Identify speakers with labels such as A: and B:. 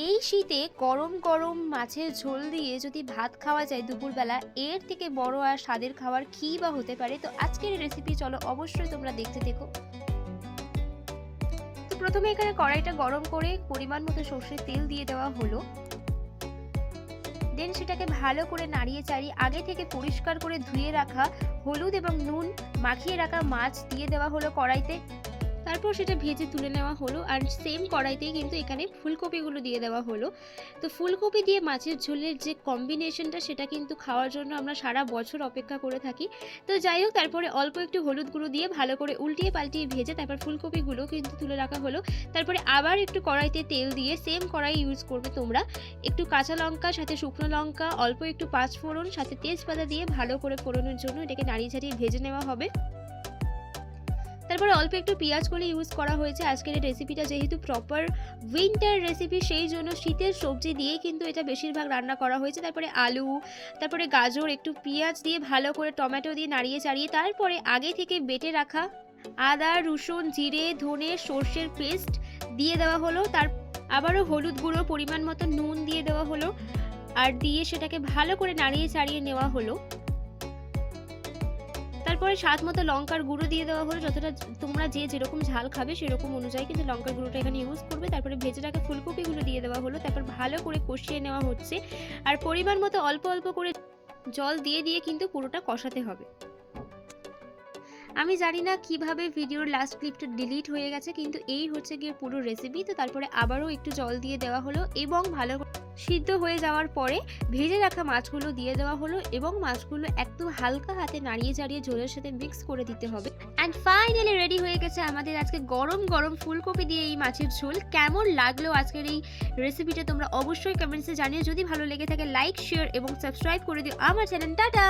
A: এই শীতে গরম গরম মাছের ঝোল দিয়ে যদি ভাত খাওয়া যায় দুপুরবেলা, এর থেকে বড় আর স্বাদের খাবার কী বা হতে পারে। তো আজকের রেসিপি চলো অবশ্যই তোমরা দেখতে থেকো। তো প্রথমে এখানে কড়াইটা গরম করে পরিমাণ মতো সর্ষের তেল দিয়ে দেওয়া হলো। দেন সেটাকে ভালো করে নাড়িয়ে চাড়িয়ে আগে থেকে পরিষ্কার করে ধুয়ে রাখা হলুদ এবং নুন মাখিয়ে রাখা মাছ দিয়ে দেওয়া হলো কড়াইতে। তারপর সেটা ভেজে তুলে নেওয়া হলো। আর সেম কড়াইতেই কিন্তু এখানে ফুলকপিগুলো দিয়ে দেওয়া হলো। তো ফুলকপি দিয়ে মাছের ঝোলের যে কম্বিনেশনটা, সেটা কিন্তু খাওয়ার জন্য আমরা সারা বছর অপেক্ষা করে থাকি। তো যাই হোক, তারপরে অল্প একটু হলুদ গুঁড়ো দিয়ে ভালো করে উল্টিয়ে পাল্টিয়ে ভেজে তারপর ফুলকপিগুলো কিন্তু তুলে রাখা হলো। তারপরে আবার একটু কড়াইতে তেল দিয়ে, সেম কড়াই ইউজ করবে তোমরা, একটু কাঁচা লঙ্কা, সাথে শুকনো লঙ্কা, অল্প একটু পাঁচফোড়ন, সাথে তেজপাতা দিয়ে ভালো করে ফোড়নের জন্য এটাকে নাড়িয়ে চাড়িয়ে ভেজে নেওয়া হবে। তারপরে অল্প একটু পেঁয়াজ করে ইউজ করা হয়েছে। আজকের এই রেসিপিটা যেহেতু প্রপার উইন্টার রেসিপি, সেই জন্য শীতের সবজি দিয়েই কিন্তু এটা বেশিরভাগ রান্না করা হয়েছে। তারপরে আলু, তারপরে গাজর, একটু পেঁয়াজ দিয়ে ভালো করে টমেটো দিয়ে নাড়িয়ে চাড়িয়ে তারপরে আগে থেকে বেটে রাখা আদা, রসুন, জিরে, ধনে, সর্ষের পেস্ট দিয়ে দেওয়া হলো। তার আবারও হলুদ গুঁড়ো, পরিমাণ মতো নুন দিয়ে দেওয়া হলো, আর দিয়ে সেটাকে ভালো করে নাড়িয়ে চাড়িয়ে নেওয়া হলো। তারপরে স্বাদ মতো লঙ্কার গুঁড়ো দিয়ে দেওয়া হলো। যতটা তোমরা যেরকম ঝাল খাবে সেরকম অনুযায়ী কিন্তু লঙ্কার গুঁড়োটা এখানে ইউজ করবে। তারপরে ভেজে রাখা ফুলকপিগুলো দিয়ে দেওয়া হলো। তারপর ভালো করে কষিয়ে নেওয়া হচ্ছে, আর পরিমাণ মতো অল্প অল্প করে জল দিয়ে দিয়ে কিন্তু পুরোটা কষাতে হবে। আমি জানি না কিভাবে ভিডিওর লাস্ট ক্লিপটা ডিলিট হয়ে গেছে, কিন্তু এই হচ্ছে গিয়ে পুরো রেসিপি। তো তারপরে আবারও একটু জল দিয়ে দেওয়া হলো এবং ভালো সিদ্ধ হয়ে যাওয়ার পরে ভেজে রাখা মাছগুলো দিয়ে দেওয়া হলো এবং মাছগুলো একটু হালকা হাতে নাড়িয়ে চাড়িয়ে ঝোলের সাথে মিক্স করে দিতে হবে। অ্যান্ড ফাইনালি রেডি হয়ে গেছে আমাদের আজকে গরম গরম ফুলকপি দিয়ে এই মাছের ঝোল। কেমন লাগলো আজকের এই রেসিপিটা তোমরা অবশ্যই কমেন্টসে জানিও। যদি ভালো লেগে থাকে লাইক, শেয়ার এবং সাবস্ক্রাইব করে দিও আমার চ্যানেল। টাটা।